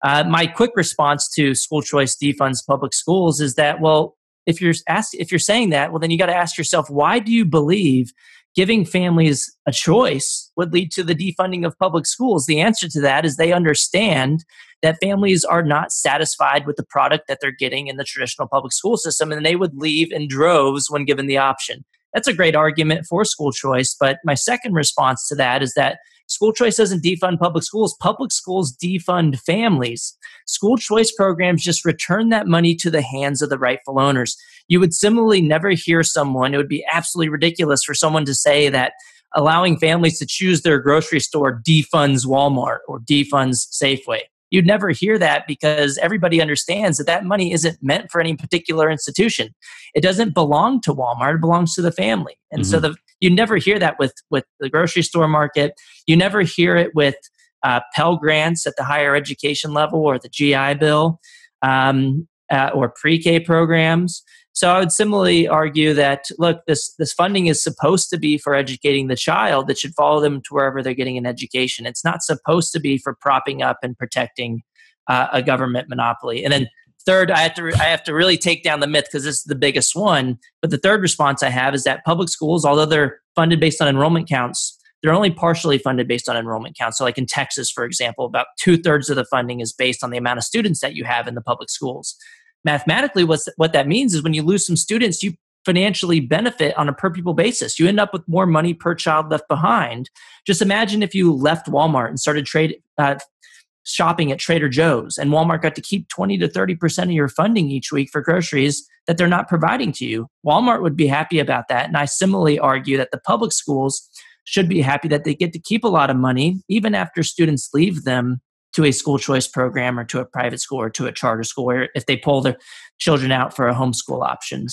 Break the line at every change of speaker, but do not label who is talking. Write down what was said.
My quick response to school choice defunds public schools is that, well, if you're saying that, well, then you got to ask yourself, why do you believe giving families a choice would lead to the defunding of public schools? The answer to that is they understand that families are not satisfied with the product that they're getting in the traditional public school system, and they would leave in droves when given the option. That's a great argument for school choice, but my second response to that is that school choice doesn't defund public schools. Public schools defund families. School choice programs just return that money to the hands of the rightful owners. You would similarly never hear someone, it would be absolutely ridiculous for someone to say that allowing families to choose their grocery store defunds Walmart or defunds Safeway. You'd never hear that because everybody understands that that money isn't meant for any particular institution. It doesn't belong to Walmart, it belongs to the family. And so you never hear that with the grocery store market. You never hear it with Pell Grants at the higher education level or the GI Bill or pre-K programs. So I would similarly argue that, look, this funding is supposed to be for educating the child. That should follow them to wherever they're getting an education. It's not supposed to be for propping up and protecting a government monopoly. And then third, I have to really take down the myth because this is the biggest one. But the third response I have is that public schools, although they're funded based on enrollment counts, they're only partially funded based on enrollment counts. So like in Texas, for example, about 2/3 of the funding is based on the amount of students that you have in the public schools. Mathematically, what that means is when you lose some students, you financially benefit on a per pupil basis. You end up with more money per child left behind. Just imagine if you left Walmart and started shopping at Trader Joe's, and Walmart got to keep 20 to 30% of your funding each week for groceries that they're not providing to you. Walmart would be happy about that. And I similarly argue that the public schools should be happy that they get to keep a lot of money even after students leave them to a school choice program or to a private school or to a charter school, or if they pull their children out for a homeschool option.